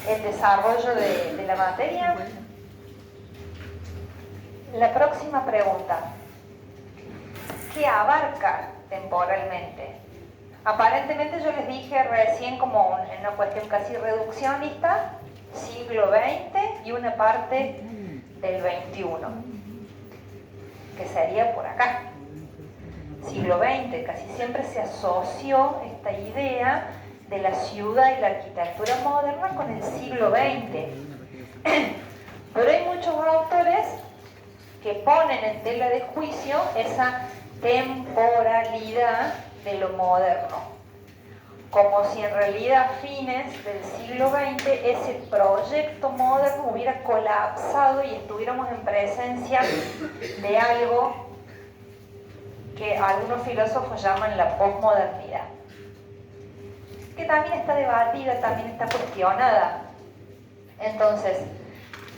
el desarrollo de la materia. La próxima pregunta: ¿qué abarca temporalmente? Aparentemente yo les dije recién, como en una cuestión casi reduccionista, siglo XX y una parte del XXI, que sería por acá. Siglo XX, casi siempre se asoció esta idea de la ciudad y la arquitectura moderna con el siglo XX. Pero hay muchos autores que ponen en tela de juicio esa temporalidad de lo moderno, como si en realidad a fines del siglo XX ese proyecto moderno hubiera colapsado y estuviéramos en presencia de algo que algunos filósofos llaman la posmodernidad, que también está debatida, también está cuestionada. Entonces,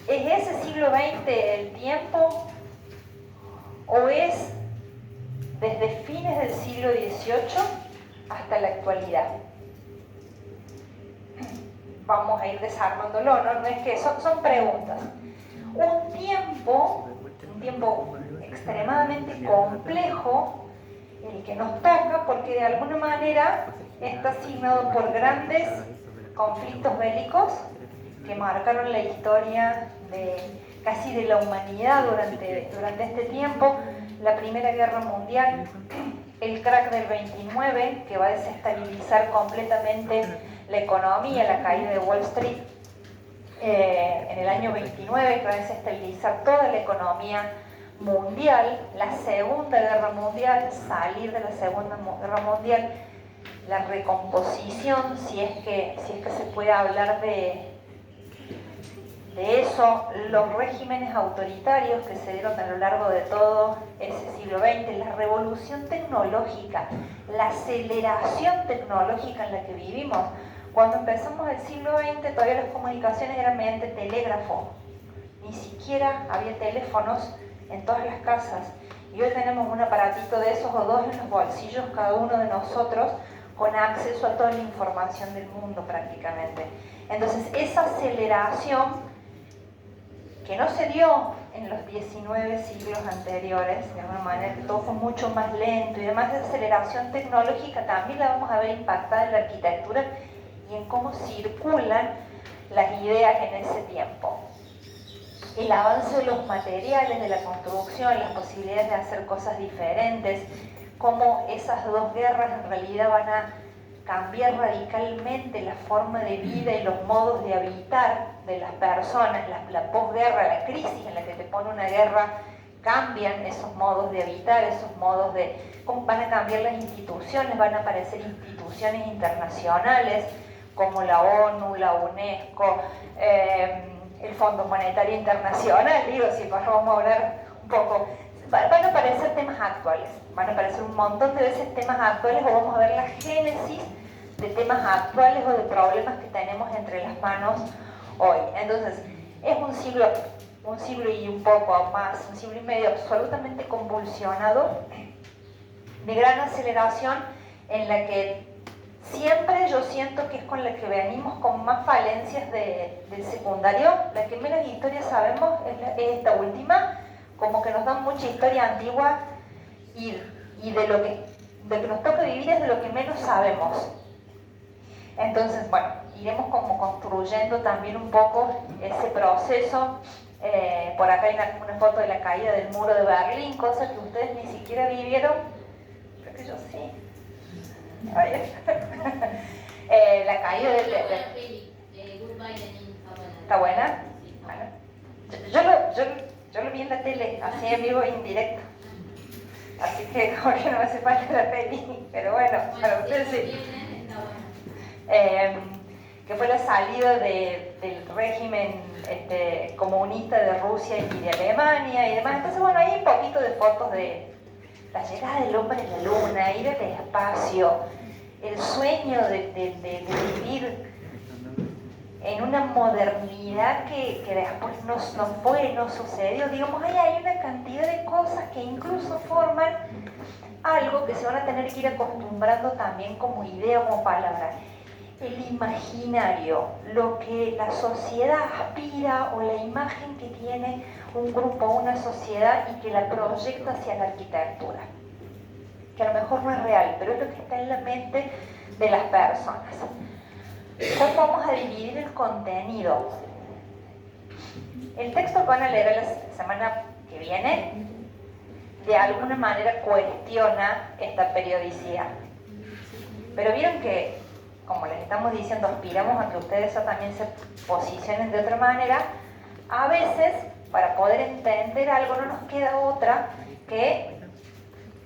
¿es ese siglo XX el tiempo o es desde fines del siglo XVIII hasta la actualidad? Vamos a ir desarmándolo, ¿no? No es que son preguntas. Un tiempo extremadamente complejo el que nos toca, porque de alguna manera está asignado por grandes conflictos bélicos que marcaron la historia casi de la humanidad durante este tiempo. La Primera Guerra Mundial, el crack del 29, que va a desestabilizar completamente la economía, la caída de Wall Street en el año 29, que va a desestabilizar toda la economía mundial. La Segunda Guerra Mundial, salir de la Segunda Guerra Mundial, la recomposición, si es que se puede hablar de eso, los regímenes autoritarios que se dieron a lo largo de todo ese siglo XX, la revolución tecnológica, la aceleración tecnológica en la que vivimos. Cuando empezamos el siglo XX todavía las comunicaciones eran mediante telégrafo, ni siquiera había teléfonos en todas las casas, y hoy tenemos un aparatito de esos o dos en los bolsillos cada uno de nosotros, con acceso a toda la información del mundo prácticamente. Entonces esa aceleración que no se dio en los 19 siglos anteriores, de alguna manera que todo fue mucho más lento, y además de aceleración tecnológica también la vamos a ver impactada en la arquitectura y en cómo circulan las ideas en ese tiempo. El avance de los materiales, de la construcción, las posibilidades de hacer cosas diferentes, cómo esas dos guerras en realidad van a cambiar radicalmente la forma de vida y los modos de habitar de las personas. La posguerra, la crisis en la que te pone una guerra, cambian esos modos de habitar, esos modos de... cómo van a cambiar las instituciones, van a aparecer instituciones internacionales como la ONU, la UNESCO, el Fondo Monetario Internacional, digo, si vamos a hablar un poco... Van a aparecer temas actuales, van a aparecer un montón de veces temas actuales, o vamos a ver la génesis de temas actuales o de problemas que tenemos entre las manos hoy. Entonces, es un siglo y un poco más, un siglo y medio absolutamente convulsionado, de gran aceleración, en la que siempre yo siento que es con la que venimos con más falencias del secundario. La que menos historia sabemos es esta última, como que nos dan mucha historia antigua y de lo que nos toca vivir es de lo que menos sabemos. Entonces, bueno, iremos como construyendo también un poco ese proceso. Por acá hay una foto de la caída del muro de Berlín, cosa que ustedes ni siquiera vivieron. Creo que yo sí. La caída del... ¿Está buena? Bueno, yo lo vi en la tele, así en vivo e indirecto. Así que como que no me hace falta la peli, pero bueno, para ustedes sí. Que fue la salida del régimen comunista de Rusia y de Alemania y demás. Entonces, bueno, hay un poquito de fotos de la llegada del hombre a la luna, ir al espacio, el sueño de vivir en una modernidad que después no sucedió. Digamos, hay una cantidad de cosas que incluso forman algo que se van a tener que ir acostumbrando también como idea, como palabra. el imaginario, lo que la sociedad aspira o la imagen que tiene un grupo, una sociedad y que la proyecta hacia la arquitectura. Que a lo mejor no es real, pero es lo que está en la mente de las personas. ¿Cómo vamos a dividir el contenido? El texto que van a leer la semana que viene, de alguna manera cuestiona esta periodicidad. Pero vieron que, como les estamos diciendo, aspiramos a que ustedes también se posicionen de otra manera. A veces, para poder entender algo, no nos queda otra que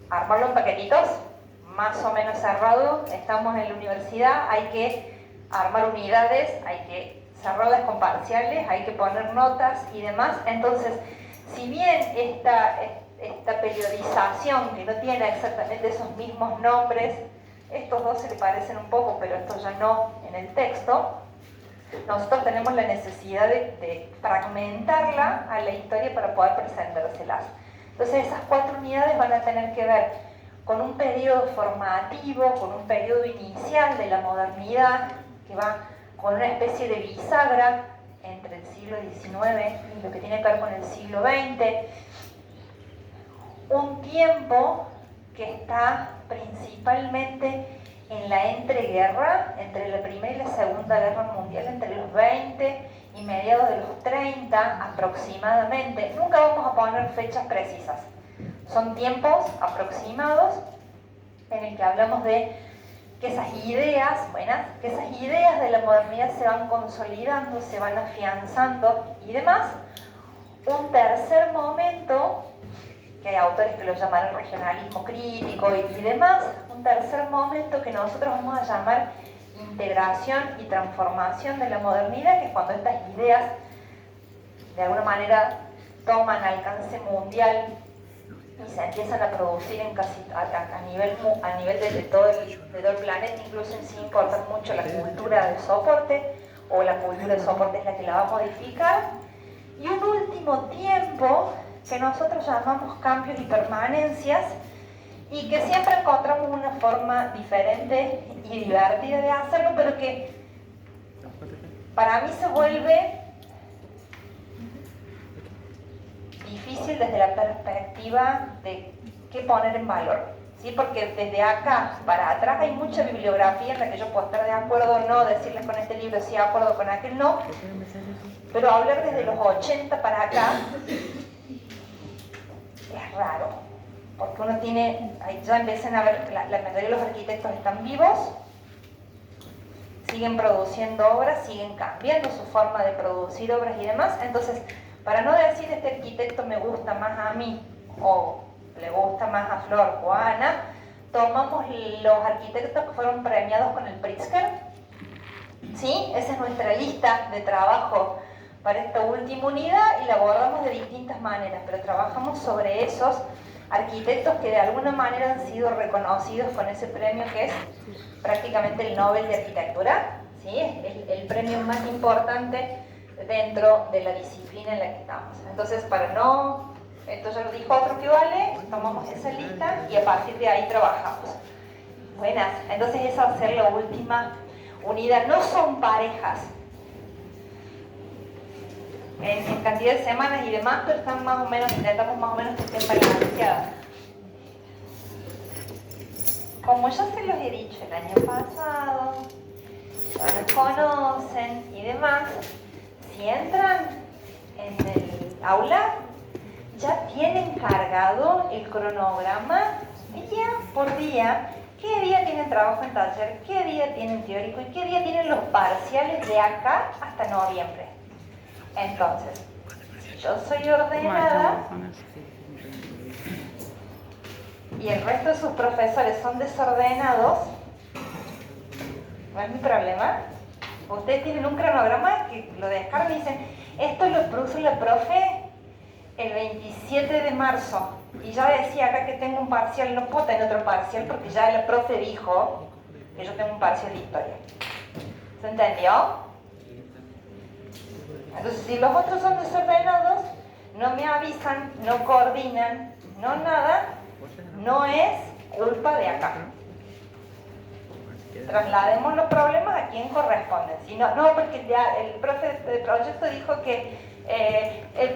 armarlo en paquetitos, más o menos cerrados. Estamos en la universidad, hay que armar unidades, hay que cerrarlas con parciales, hay que poner notas y demás. Entonces, si bien esta periodización, que no tiene exactamente esos mismos nombres, estos dos se le parecen un poco, pero estos ya no en el texto, nosotros tenemos la necesidad de fragmentarla a la historia para poder presentárselas. Entonces esas 4 unidades van a tener que ver con un periodo formativo, con un periodo inicial de la modernidad, que va con una especie de bisagra entre el siglo XIX y lo que tiene que ver con el siglo XX, un tiempo que está principalmente en la entreguerra, entre la Primera y la Segunda Guerra Mundial, entre los 20 y mediados de los 30 aproximadamente. Nunca vamos a poner fechas precisas, son tiempos aproximados en el que hablamos de que esas ideas, que esas ideas de la modernidad se van consolidando, se van afianzando y demás. Un tercer momento, que hay autores que lo llaman regionalismo crítico y demás, un tercer momento que nosotros vamos a llamar integración y transformación de la modernidad, que es cuando estas ideas de alguna manera toman alcance mundial y se empiezan a producir en casi a nivel de todo el planeta, incluso sin importar mucho la cultura del soporte, o la cultura del soporte es la que la va a modificar. Y un último tiempo que nosotros llamamos cambios y permanencias, y que siempre encontramos una forma diferente y divertida de hacerlo, pero que para mí se vuelve difícil desde la perspectiva de qué poner en valor, ¿sí? Porque desde acá para atrás hay mucha bibliografía en la que yo puedo estar de acuerdo o no, decirles con este libro sí de acuerdo, con aquel no, pero hablar desde los 80 para acá es raro, porque uno tiene, ya empiezan a ver, la mayoría de los arquitectos están vivos, siguen produciendo obras, siguen cambiando su forma de producir obras y demás. Entonces, para no decir este arquitecto me gusta más a mí o le gusta más a Flor o a Ana, tomamos los arquitectos que fueron premiados con el Pritzker, ¿sí? Esa es nuestra lista de trabajo para esta última unidad y la abordamos de distintas maneras, pero trabajamos sobre esos arquitectos que de alguna manera han sido reconocidos con ese premio que es prácticamente el Nobel de Arquitectura, ¿sí? Es el premio más importante dentro de la disciplina en la que estamos. Entonces, para no, esto ya lo dijo otro que vale, tomamos esa lista y a partir de ahí trabajamos. Buenas, entonces esa va a ser la última unidad. No son parejas en cantidad de semanas y demás, pero están más o menos, intentamos más o menos que estén balanceadas. Como ya se los he dicho el año pasado, ya los conocen y demás, si entran en el aula, ya tienen cargado el cronograma día por día, qué día tienen trabajo en taller, qué día tienen teórico y qué día tienen los parciales de acá hasta noviembre. Entonces, si yo soy ordenada y el resto de sus profesores son desordenados, no es mi problema. Ustedes tienen un cronograma que lo descargan y dicen, esto lo puso la profe el 27 de marzo. Y yo decía acá que tengo un parcial, no puedo tener otro parcial porque ya la profe dijo que yo tengo un parcial de historia. ¿Se entendió? Entonces, si los otros son desordenados, no me avisan, no coordinan, no nada, no es culpa de acá. traslademos los problemas a quien corresponden. Si no, no, porque ya el profe de proyecto dijo que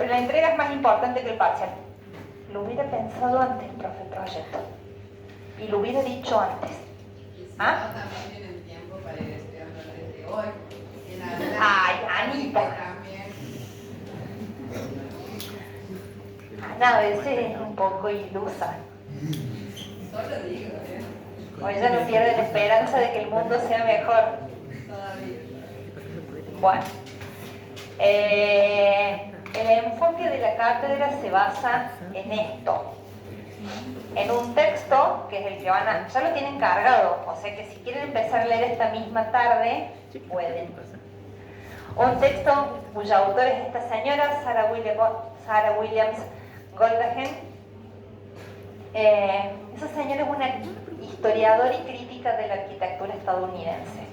la entrega es más importante que el parcial. Lo hubiera pensado antes, profe de proyecto. Y lo hubiera dicho antes. ¿Ah? También tienen tiempo para ir estudiando desde hoy. Ay, Anita. Ana a veces es un poco ilusa. Solo digo, O ella no pierde la esperanza de que el mundo sea mejor. Todavía. Bueno, el enfoque de la cátedra se basa en esto. En un texto, que es el que ya lo tienen cargado, o sea que si quieren empezar a leer esta misma tarde, pueden. Un texto cuya autora es esta señora, Sarah Williams Goldhagen. Esa señora es una historiadora y crítica de la arquitectura estadounidense.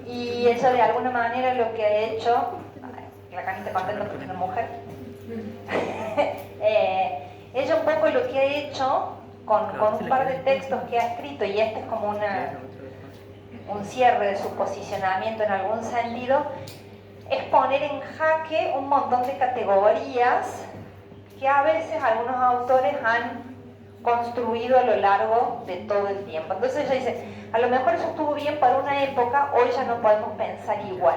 Y ella de alguna manera lo que ha hecho, la Canita contenta porque es una mujer, ella un poco lo que ha hecho con un par de textos que ha escrito, y este es como un cierre de su posicionamiento en algún sentido, es poner en jaque un montón de categorías que a veces algunos autores han construido a lo largo de todo el tiempo. Entonces ella dice, a lo mejor eso estuvo bien para una época, hoy ya no podemos pensar igual.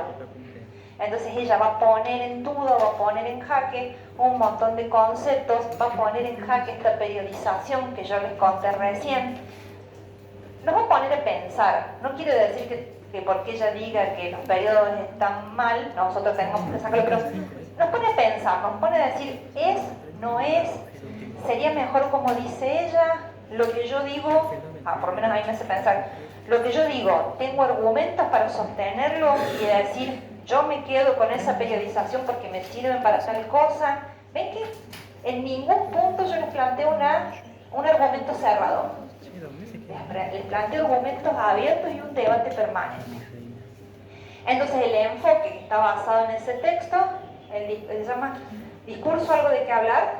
Entonces ella va a poner en duda, va a poner en jaque un montón de conceptos, va a poner en jaque esta periodización que yo les conté recién. Nos va a poner a pensar. No quiere decir que porque ella diga que los periodos están mal, nosotros tengamos que sacarlo, pero nos pone a pensar, nos pone a decir, ¿es? ¿No es? ¿Sería mejor como dice ella? Lo que yo digo, por lo menos a mí me hace pensar, lo que yo digo, tengo argumentos para sostenerlo y decir, yo me quedo con esa periodización porque me sirven para tal cosa. ¿Ven que en ningún punto yo les planteo un argumento cerrado? Les planteo argumentos abiertos y un debate permanente. Entonces el enfoque que está basado en ese texto, se llama Discurso, algo de qué hablar,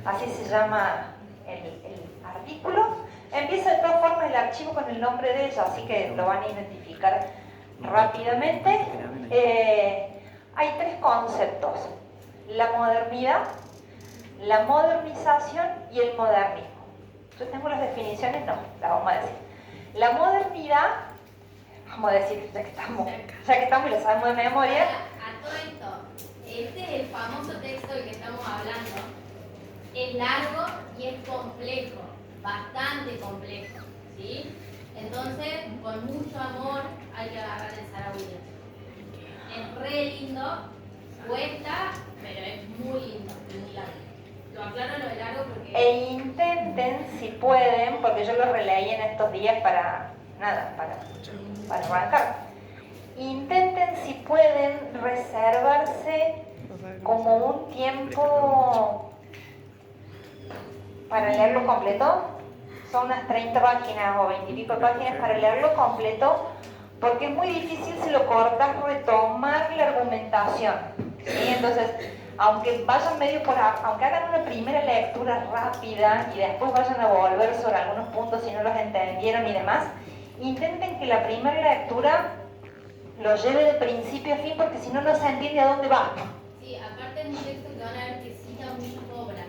así se llama el artículo. Empieza de todas formas el archivo con el nombre de ella, así que lo van a identificar rápidamente. Hay tres conceptos: la modernidad, la modernización y el modernismo. Yo tengo las definiciones, no, las vamos a decir. La modernidad, vamos a decir, ya que estamos y lo sabemos de memoria. A todo esto, este es el famoso texto del que estamos hablando. Es largo y es complejo, bastante complejo, ¿sí? Entonces, con mucho amor hay que agarrar el Sarah Williams. Es re lindo, cuesta, pero es muy lindo, muy largo. Lo aclaro lo de largo porque... E intenten, si pueden, porque yo lo releí en estos días para arrancar. Intenten, si pueden, reservarse como un tiempo para leerlo completo. Son unas 30 páginas o 20 y pico páginas para leerlo completo, porque es muy difícil si lo cortas retomar la argumentación, ¿sí? Entonces, aunque vayan aunque hagan una primera lectura rápida y después vayan a volver sobre algunos puntos si no los entendieron y demás, intenten que la primera lectura lo lleve de principio a fin, porque si no, no se entiende a dónde va. Sí, aparte es un texto que van a ver que cita muchas obras.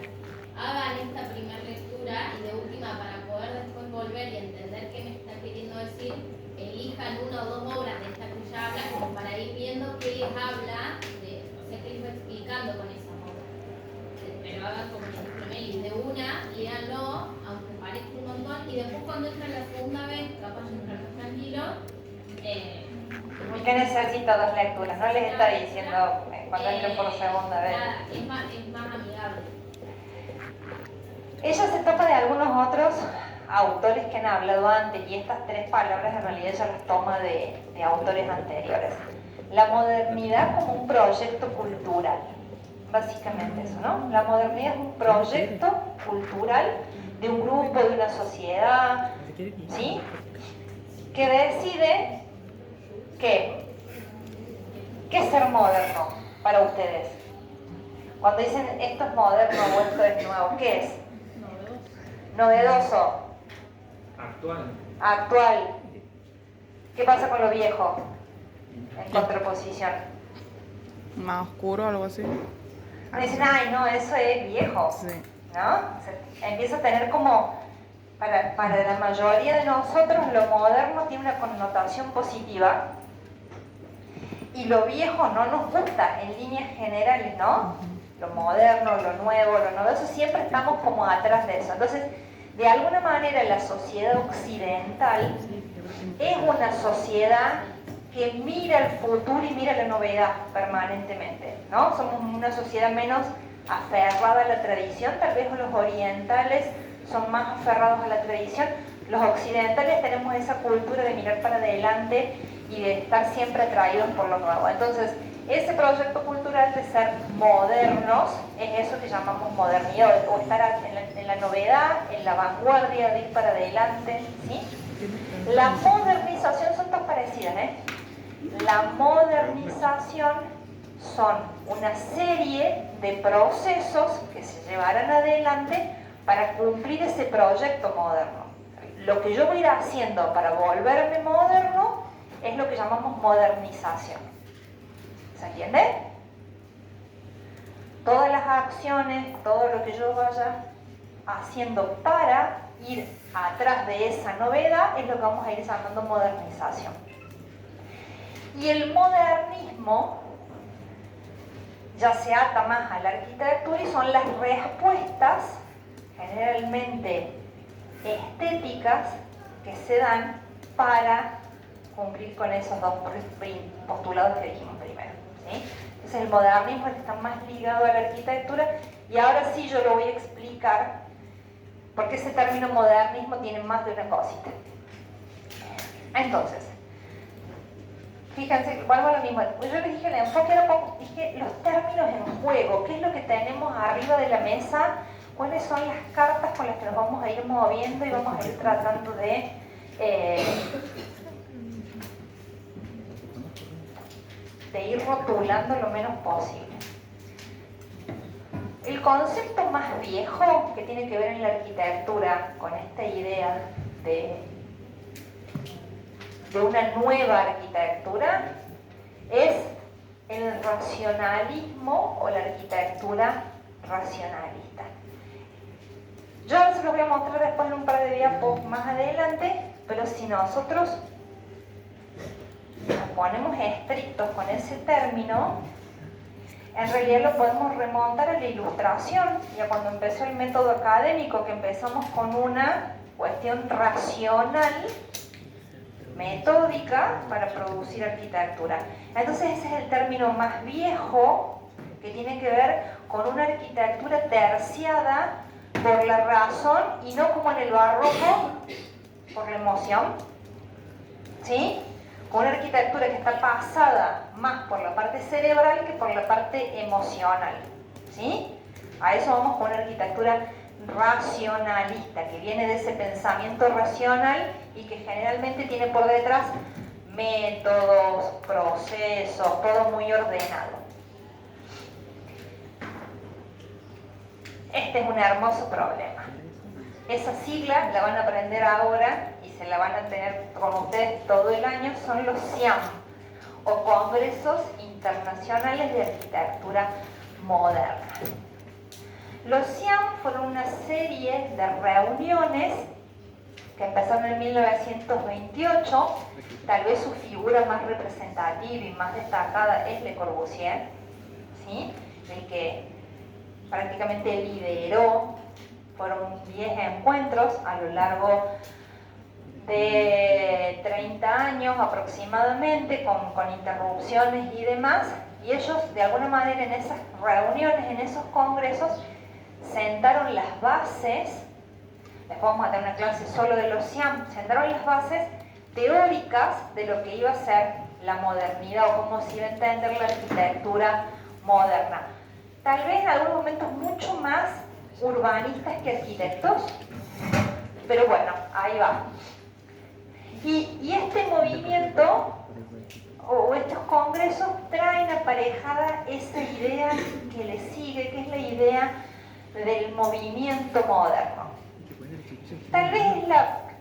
Hagan esta primera lectura y de última, para poder después volver y entender qué me está queriendo decir, elijan una o dos obras de esta que ya habla, como para ir viendo qué les habla, o sea, qué les va explicando con esas obras. Pero hagan como el de una, léanlo, aunque parezca un montón, y después cuando entran la segunda vez, capaz de entrar más tranquilo, Usted necesita dos lecturas, no les está diciendo cuando entren por segunda vez. Nada, es más amigable. Ella se topa de algunos otros autores que han hablado antes, y estas tres palabras en realidad ella las toma de autores anteriores. La modernidad como un proyecto cultural, básicamente eso, ¿no? La modernidad es un proyecto cultural de un grupo, de una sociedad, ¿sí? Que decide ¿qué es ser moderno para ustedes? Cuando dicen esto es moderno o esto es nuevo, ¿qué es? Novedoso. Actual. actual. ¿Qué pasa con lo viejo? En contraposición. Más oscuro, algo así. Dicen, ay, no, eso es viejo. Sí. ¿No? O sea, empieza a tener como, para la mayoría de nosotros, lo moderno tiene una connotación positiva y lo viejo no nos gusta en líneas generales, ¿no? Lo moderno, lo nuevo, lo novedoso, siempre estamos como atrás de eso. Entonces, de alguna manera la sociedad occidental es una sociedad que mira el futuro y mira la novedad permanentemente, ¿no? Somos una sociedad menos aferrada a la tradición, tal vez los orientales son más aferrados a la tradición. Los occidentales tenemos esa cultura de mirar para adelante y de estar siempre atraídos por lo nuevo. Entonces, ese proyecto cultural de ser modernos es eso que llamamos modernidad, o estar en la novedad, en la vanguardia, de ir para adelante, ¿sí? La modernización son todas parecidas, ¿eh? La modernización son una serie de procesos que se llevarán adelante para cumplir ese proyecto moderno. Lo que yo voy a ir haciendo para volverme moderno es lo que llamamos modernización. ¿Se entiende? Todas las acciones, todo lo que yo vaya haciendo para ir atrás de esa novedad es lo que vamos a ir llamando modernización. Y el modernismo ya se ata más a la arquitectura y son las respuestas generalmente estéticas que se dan para cumplir con esos dos postulados que dijimos primero, ¿sí? Entonces el modernismo es el que está más ligado a la arquitectura y ahora sí yo lo voy a explicar porque ese término modernismo tiene más de una cosita. Entonces, fíjense, vuelvo a lo mismo. Yo les dije el enfoque era poco, dije los términos en juego, qué es lo que tenemos arriba de la mesa, cuáles son las cartas con las que nos vamos a ir moviendo y vamos a ir tratando de ir rotulando lo menos posible. El concepto más viejo que tiene que ver en la arquitectura con esta idea de una nueva arquitectura es el racionalismo o la arquitectura racionalista. Yo se los voy a mostrar después en un par de diapos más adelante, pero si nosotros nos ponemos estrictos con ese término, en realidad lo podemos remontar a la Ilustración y a cuando empezó el método académico, que empezamos con una cuestión racional, metódica para producir arquitectura. Entonces ese es el término más viejo que tiene que ver con una arquitectura terciada por la razón y no como en el barroco por la emoción, ¿sí? Con una arquitectura que está pasada más por la parte cerebral que por la parte emocional, ¿sí? A eso vamos con una arquitectura racionalista, que viene de ese pensamiento racional y que generalmente tiene por detrás métodos, procesos, todo muy ordenado. Este es un hermoso problema. Esa sigla la van a aprender ahora y se la van a tener con ustedes todo el año, son los CIAM, o Congresos Internacionales de Arquitectura Moderna. Los CIAM fueron una serie de reuniones que empezaron en 1928, tal vez su figura más representativa y más destacada es Le Corbusier, ¿sí? El que prácticamente lideró, fueron 10 encuentros a lo largo de 30 años aproximadamente, con interrupciones y demás, y ellos de alguna manera en esas reuniones, en esos congresos, sentaron las bases, después vamos a tener una clase solo de los CIAM, sentaron las bases teóricas de lo que iba a ser la modernidad o cómo se iba a entender la arquitectura moderna. Tal vez en algunos momentos mucho más urbanistas que arquitectos, pero bueno, ahí va. Y este movimiento o estos congresos traen aparejada esa idea que le sigue, que es la idea del movimiento moderno. Tal vez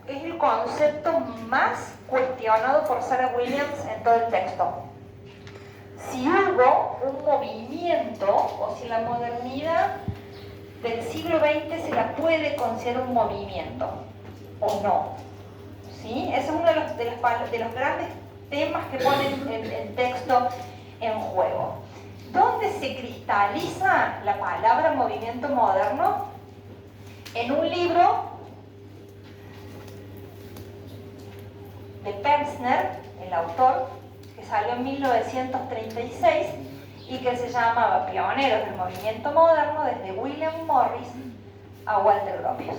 es el concepto más cuestionado por Sarah Williams en todo el texto. Si hubo un movimiento o si la modernidad del siglo XX se la puede considerar un movimiento o no. ¿Sí? Ese es uno de los grandes temas que ponen el texto en juego. ¿Dónde se cristaliza la palabra movimiento moderno? En un libro de Pevsner, el autor, que salió en 1936 y que se llamaba Pioneros del Movimiento Moderno, desde William Morris a Walter Gropius.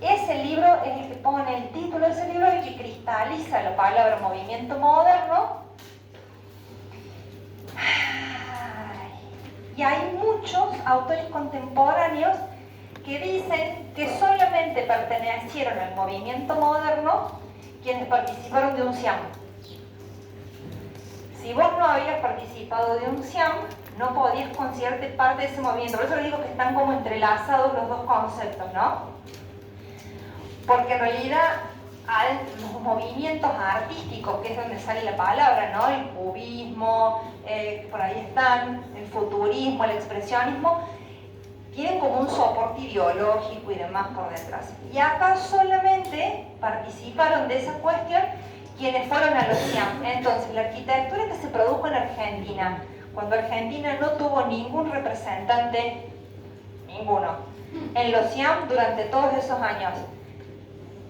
Ese libro es el que pone el título de ese libro, el que cristaliza la palabra movimiento moderno. Y hay muchos autores contemporáneos que dicen que solamente pertenecieron al movimiento moderno quienes participaron de un SIAM. Si vos no habías participado de un SIAM, no podías considerarte parte de ese movimiento. Por eso les digo que están como entrelazados los dos conceptos, ¿no? Porque en realidad hay los movimientos artísticos, que es donde sale la palabra, ¿no? El cubismo, por ahí están, el futurismo, el expresionismo, tienen como un soporte ideológico y demás por detrás. Y acá solamente participaron de esa cuestión quienes fueron a los SIAM. Entonces, la arquitectura que se produjo en Argentina, cuando Argentina no tuvo ningún representante, ninguno, en los SIAM durante todos esos años,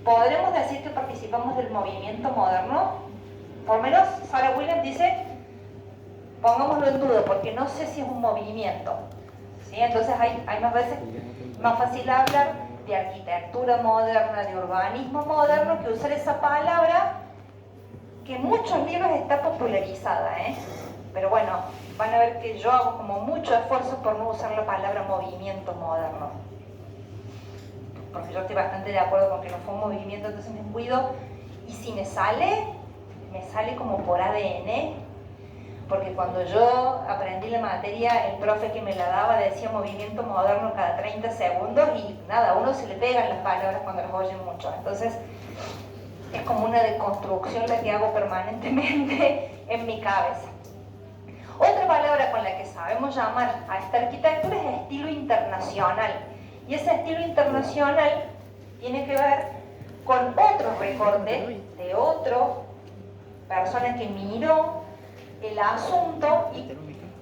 ¿podremos decir que participamos del movimiento moderno? Por lo menos Sarah Williams dice, pongámoslo en duda, porque no sé si es un movimiento. ¿Sí? Entonces hay más veces más fácil hablar de arquitectura moderna, de urbanismo moderno, que usar esa palabra que en muchos libros está popularizada, ¿eh? Pero bueno, van a ver que yo hago como mucho esfuerzo por no usar la palabra movimiento moderno, porque yo estoy bastante de acuerdo con que no fue un movimiento, entonces me cuido, y si me sale como por ADN, porque cuando yo aprendí la materia, el profe que me la daba decía movimiento moderno cada 30 segundos y nada, a uno se le pegan las palabras cuando las oye mucho, entonces es como una deconstrucción la que hago permanentemente en mi cabeza. Otra palabra con la que sabemos llamar a esta arquitectura es estilo internacional. Y ese estilo internacional tiene que ver con otro recorte de otra persona que miró el asunto y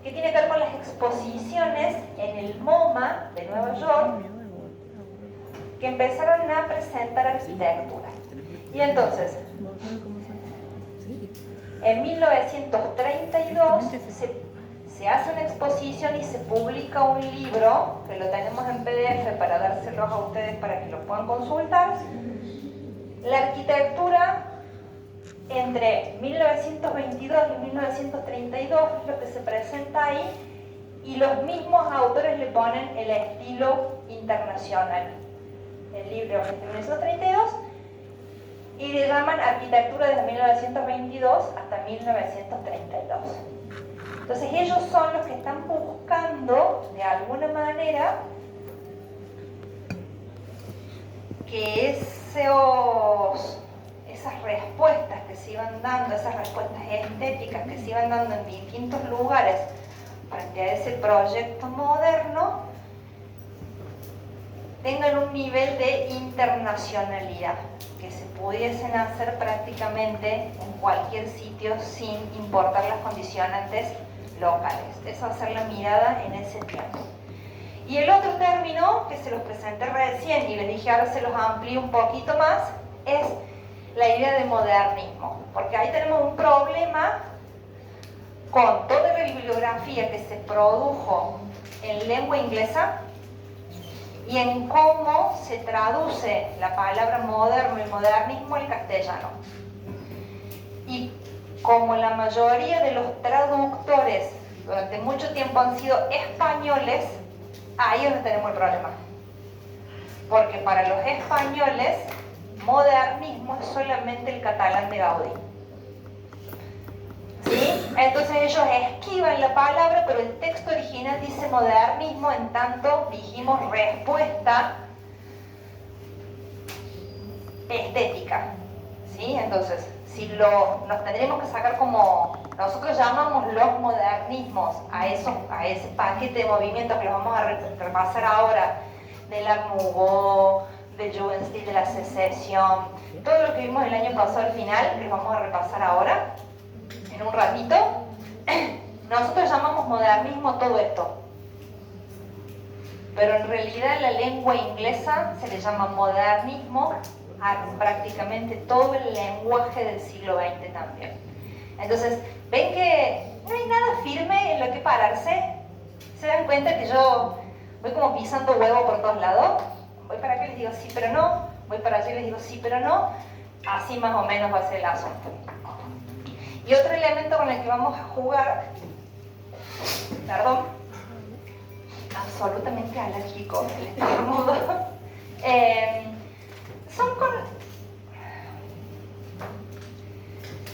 que tiene que ver con las exposiciones en el MoMA de Nueva York que empezaron a presentar arquitectura. Y entonces, en 1932 se hace una exposición y se publica un libro, que lo tenemos en PDF para dárselos a ustedes para que lo puedan consultar. La arquitectura entre 1922 y 1932 es lo que se presenta ahí, y los mismos autores le ponen el estilo internacional. El libro es de 1932 y le llaman arquitectura desde 1922 hasta 1932. Entonces ellos son los que están buscando de alguna manera que esas respuestas que se iban dando, esas respuestas estéticas que se iban dando en distintos lugares frente a ese proyecto moderno, tengan un nivel de internacionalidad, que se pudiesen hacer prácticamente en cualquier sitio sin importar las condicionantes locales. Esa va a ser la mirada en ese tiempo. Y el otro término que se los presenté recién y les dije ahora se los amplío un poquito más, es la idea de modernismo, porque ahí tenemos un problema con toda la bibliografía que se produjo en lengua inglesa y en cómo se traduce la palabra moderno y modernismo al castellano. Y como la mayoría de los traductores durante mucho tiempo han sido españoles, ahí es donde tenemos el problema. Porque para los españoles, modernismo es solamente el catalán de Gaudí. ¿Sí? Entonces ellos esquivan la palabra, pero el texto original dice modernismo, en tanto dijimos respuesta estética, ¿sí? Entonces, si nos tendríamos que sacar como, nosotros llamamos los modernismos a ese paquete de movimientos que los vamos a repasar ahora, del Art Nouveau, del Jugendstil, de la Secesión, todo lo que vimos el año pasado al final, que los vamos a repasar ahora, en un ratito. Nosotros llamamos modernismo todo esto, pero en realidad la lengua inglesa se le llama modernismo a prácticamente todo el lenguaje del siglo XX también. Entonces, ven que no hay nada firme en lo que pararse. ¿Se dan cuenta que yo voy como pisando huevo por todos lados? Voy para acá y les digo sí pero no, voy para allá y les digo sí pero no. Así más o menos va a ser el asunto. Y otro elemento con el que vamos a jugar, perdón, absolutamente alérgico, el estornudo, son con...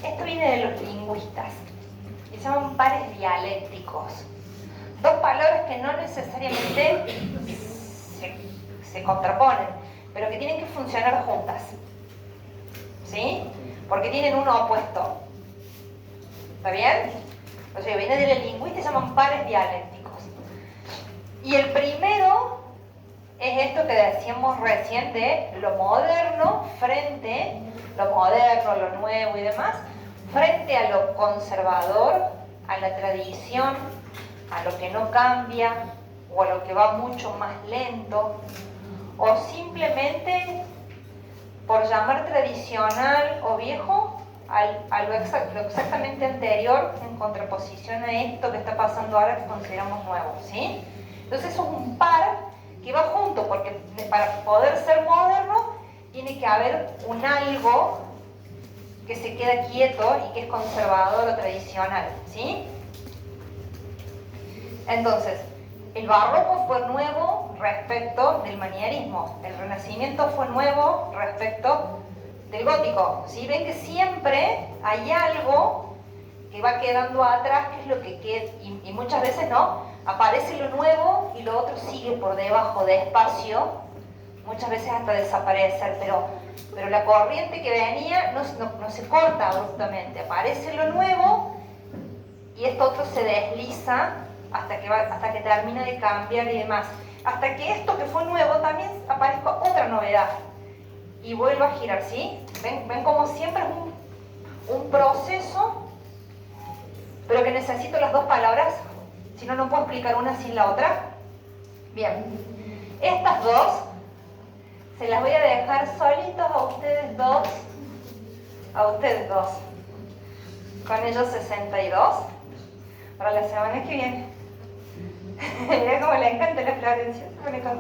Esto viene de los lingüistas, y se llaman pares dialécticos. Dos palabras que no necesariamente se contraponen, pero que tienen que funcionar juntas, ¿sí? Porque tienen uno opuesto. ¿Está bien? O sea, viene de la lingüística y se llaman pares dialécticos. Y el primero es esto que decíamos recién de lo moderno frente, lo moderno, lo nuevo y demás, frente a lo conservador, a la tradición, a lo que no cambia o a lo que va mucho más lento, o simplemente por llamar tradicional o viejo a lo exactamente anterior, en contraposición a esto que está pasando ahora que consideramos nuevo, ¿sí? Entonces es un par que va junto, porque para poder ser moderno tiene que haber un algo que se queda quieto y que es conservador o tradicional, ¿sí? Entonces, el barroco fue nuevo respecto del manierismo, el renacimiento fue nuevo respecto del gótico, ¿sí? Ven que siempre hay algo que va quedando atrás, que es lo que queda, y muchas veces no, aparece lo nuevo y lo otro sigue por debajo, despacio, muchas veces hasta desaparecer, pero la corriente que venía no se corta abruptamente, aparece lo nuevo y esto otro se desliza hasta que termina de cambiar y demás, hasta que esto que fue nuevo también aparezca otra novedad y vuelva a girar, ¿sí? ¿Ven como siempre es un proceso, pero que necesito las dos palabras? Si no, no puedo explicar una sin la otra. Bien, estas dos se las voy a dejar solitos a ustedes dos, con ellos 62, para la semana que viene. Mira cómo le encanta la Florencia, se pone contenta.